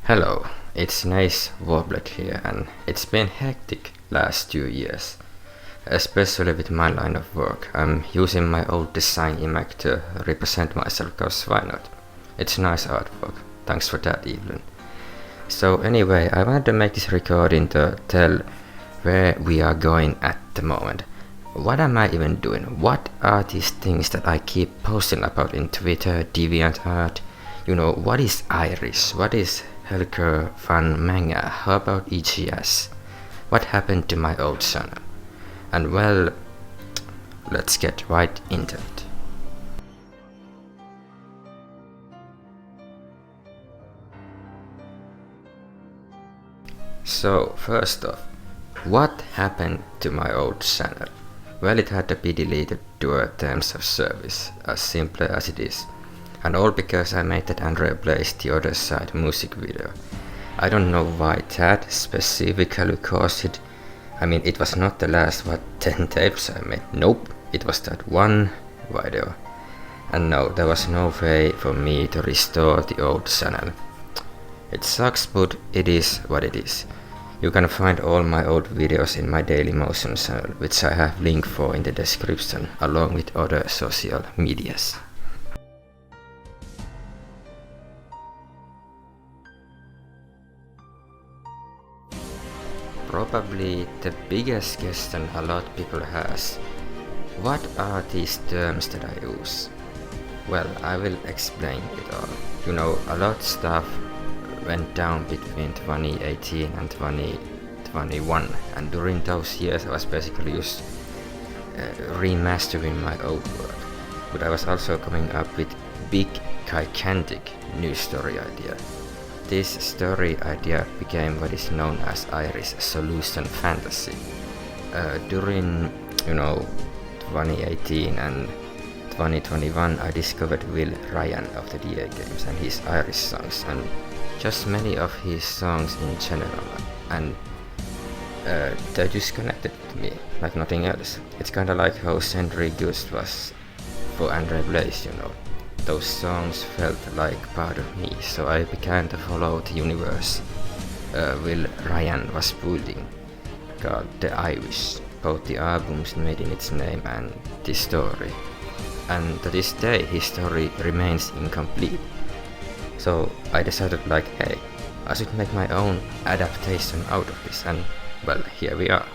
Hello, it's Nice Warblet here, and it's been hectic last 2 years, especially with my line of work. I'm using my old design image to represent myself, cause why not? It's nice artwork, thanks for that Evelyn. So anyway, I wanted to make this recording to tell where we are going at the moment. What am I even doing? What are these things that I keep posting about in Twitter, Deviantart? You know, what is IRIS? What is helical fun manga? How about EGS? What happened to my old channel? And well, let's get right into it. So first off, what happened to my old channel? Well, it had to be deleted to a terms of service, as simple as it is. And all because I made that Andrea Plays the Other Side music video. I don't know why that specifically caused it. I mean, it was not the last 10 tapes I made. Nope, it was that one video. And no, there was no way for me to restore the old channel. It sucks, but it is what it is. You can find all my old videos in my Dailymotion channel, which I have link for in the description, along with other social medias. Probably the biggest question a lot of people has: what are these terms that I use? Well, I will explain it all. You know, a lot of stuff went down between 2018 and 2021, and during those years I was basically just remastering my old work. But I was also coming up with big, gigantic new story idea. This story idea became what is known as IRIS Solution Fantasy. During 2018 and 2021, I discovered Will Ryan of the DAGames and his IRIS songs, and just many of his songs in general, and they just connected with me like nothing else. It's kinda like how Sentry Ghost was for Andrea Blaze, you know. Those songs felt like part of me, so I began to follow the universe Will Ryan was building, called The IRIS, both the albums made in its name and the story. And to this day his story remains incomplete. So I decided like, hey, I should make my own adaptation out of this, and well, here we are.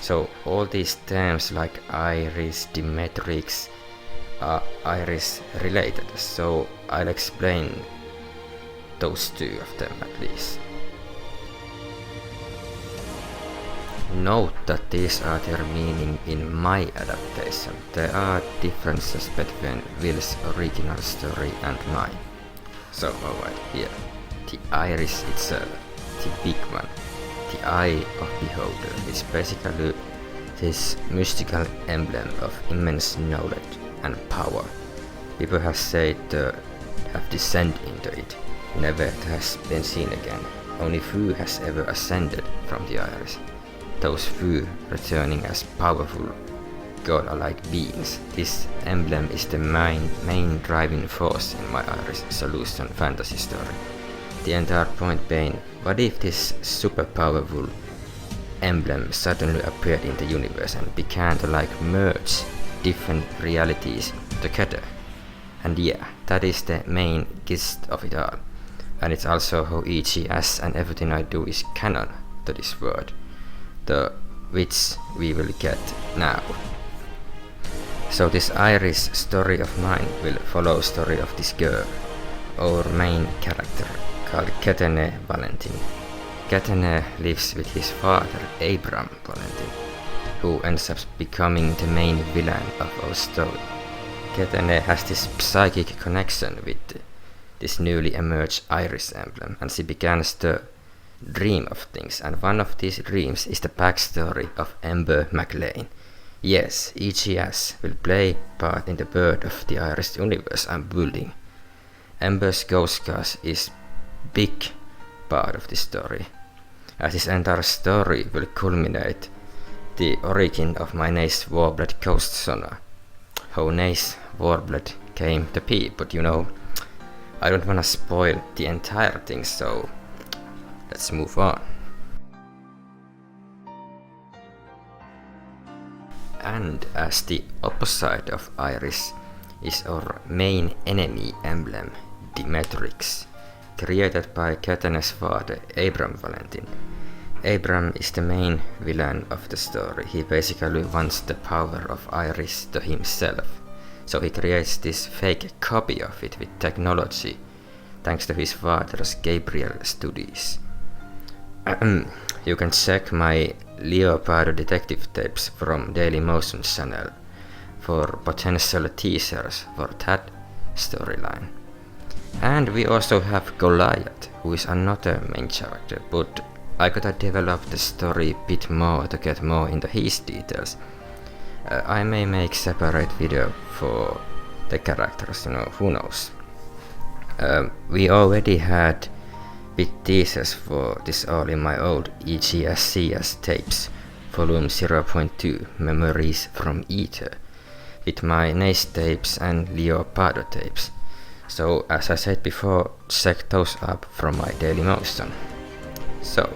So all these terms like IRIS, Dimetrix, are IRIS related, so I'll explain those two of them at least. Note that these are their meaning in my adaptation. There are differences between Will's original story and mine. So alright, here, the IRIS itself, the big one, the Eye of Beholder, is basically this mystical emblem of immense knowledge and power. People have said have descended into it, never has been seen again. Only few has ever ascended from the IRIS. Those few returning as powerful god-alike beings. This emblem is the main driving force in my IRIS Solution fantasy story. The entire point being, what if this super powerful emblem suddenly appeared in the universe and began to like merge different realities together? And yeah, that is the main gist of it all. And it's also how EGS and everything I do is canon to this world, which we will get now. So this IRIS story of mine will follow story of this girl, our main character, called Ketene Valentin. Ketene lives with his father, Abram Valentin, who ends up becoming the main villain of our story. Ketene has this psychic connection with this newly emerged IRIS emblem, and she begins to dream of things, and one of these dreams is the backstory of Ember McLean. Yes, EGS will play part in the birth of the IRIS universe I'm building. Ember's ghost cast is big part of this story, as this entire story will culminate the origin of my Nice Warblet ghost saga. How Nice Warblet came to be, but you know, I don't wanna spoil the entire thing, so let's move on. And as the opposite of Iris is our main enemy emblem, Dimetrix, created by Katana's father, Abram Valentin. Abram is the main villain of the story. He basically wants the power of Iris to himself, so he creates this fake copy of it with technology, thanks to his father's Gabriel studies. You can check my Leopardo detective tapes from Dailymotion channel for potential teasers for that storyline. And we also have Goliath, who is another main character, but I gotta develop the story a bit more to get more into his details. I may make separate video for the characters, who knows. We already had bit teasers for this all in my old EGSCS tapes, volume 0.2, Memories from Ether, with my Nace tapes and Leopardo tapes. So as I said before, check those up from my Dailymotion. So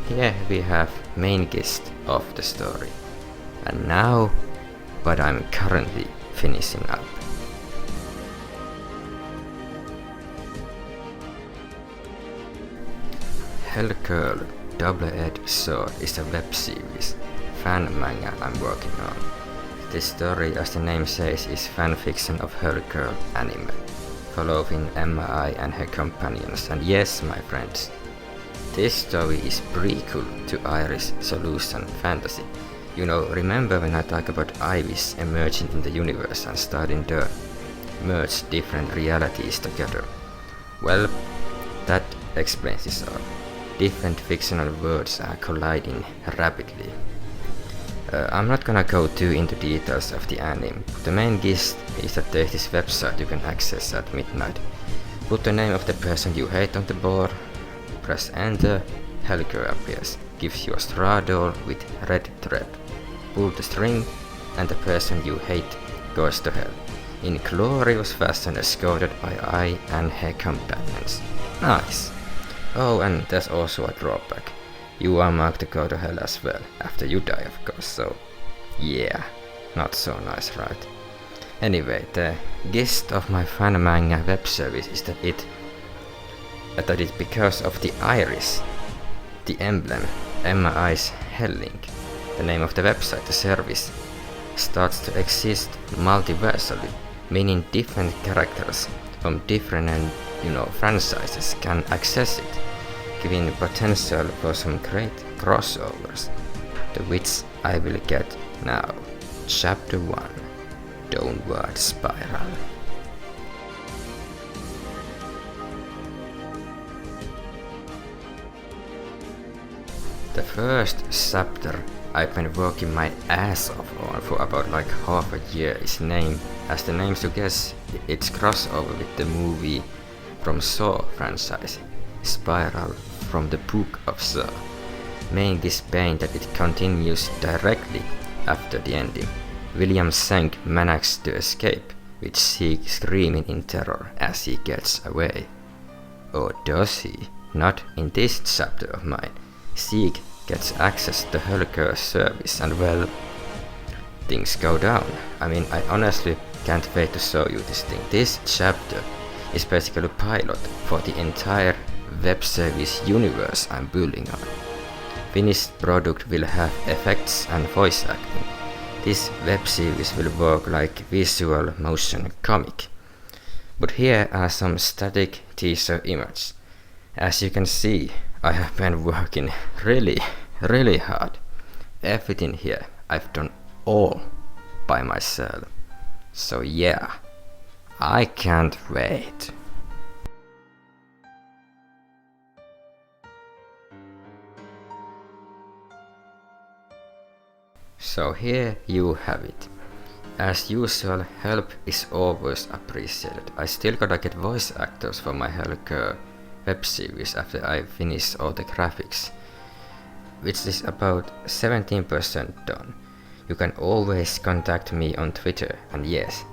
here we have main gist of the story, and now what I'm currently finishing up. Helical Double-Edged Sword is a web series, fan manga I'm working on. This story, as the name says, is fanfiction of Helical anime, following Emma and her companions, and yes, my friends, this story is prequel to IRIS Solution Fantasy. Remember when I talk about IRIS emerging in the universe and starting to merge different realities together? Well, that explains this all. Different fictional worlds are colliding rapidly. I'm not gonna go too into details of the anime. The main gist is that there's this website you can access at midnight. Put the name of the person you hate on the board, press enter, Helical appears, gives you a straw doll with red thread. Pull the string, and the person you hate goes to hell, in glorious fashion escorted by I and her companions. Nice! Oh, and there's also a drawback. You are marked to go to hell as well, after you die of course, so yeah, not so nice, right? Anyway, the gist of my fan manga web service is that it's because of the iris, the emblem, MI's Hell Link, the name of the website, the service, starts to exist multiversally, meaning different characters from different franchises can access it, giving potential for some great crossovers, to which I will get now. Chapter 1, Downward Spiral. The first chapter I've been working my ass off on for about half a year is named, as the name suggests, it's crossover with the movie from Saw franchise, Spiral from the Book of Saw, making this pain that it continues directly after the ending. William Shank manages to escape, with Zeke screaming in terror as he gets away. Or does he? Not in this chapter of mine. Zeke gets access to Helical's service and well, things go down. I honestly can't wait to show you this thing. This chapter is basically a pilot for the entire web service universe I'm building on. Finished product will have effects and voice acting. This web series will work like visual motion comic. But here are some static teaser images. As you can see, I have been working really hard. Everything here I've done all by myself. So yeah, I can't wait. So here you have it. As usual, help is always appreciated. I still gotta get voice actors for my Helical web series after I finish all the graphics, which is about 17% done. You can always contact me on Twitter, and yes,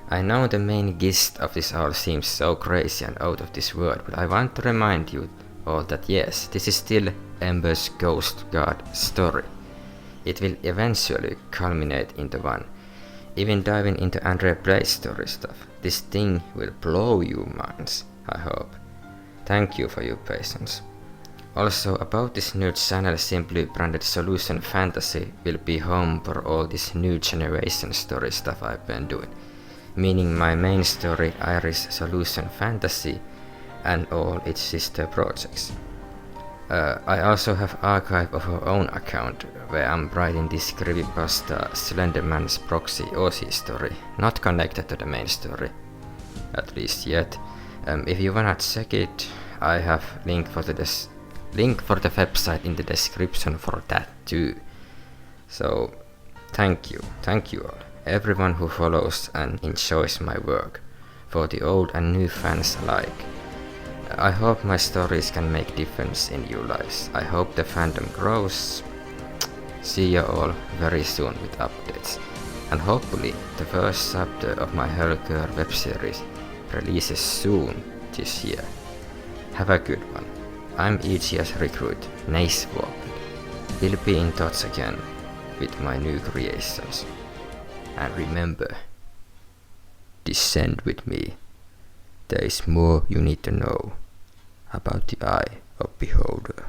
I know the main gist of this all seems so crazy and out of this world, but I want to remind you or that yes, this is still Ember's Ghost God story. It will eventually culminate into one. Even diving into Andre Play's story stuff, this thing will blow your minds, I hope. Thank you for your patience. Also, about this new channel simply branded Solution Fantasy will be home for all this new generation story stuff I've been doing. Meaning my main story IRIS Solution Fantasy and all its sister projects. I also have archive of our own account where I'm writing this creepypasta Slenderman's Proxy OC story, not connected to the main story, at least yet. If you wanna check it, I have link for the website in the description for that too. So thank you all, everyone who follows and enjoys my work, for the old and new fans alike. I hope my stories can make difference in your lives. I hope the fandom grows. See you all very soon with updates. And hopefully the first chapter of my helical web series releases soon this year. Have a good one. I'm EGS recruit, Nace Walker. We'll be in touch again with my new creations. And remember, descend with me. There is more you need to know about the Eye of Beholder.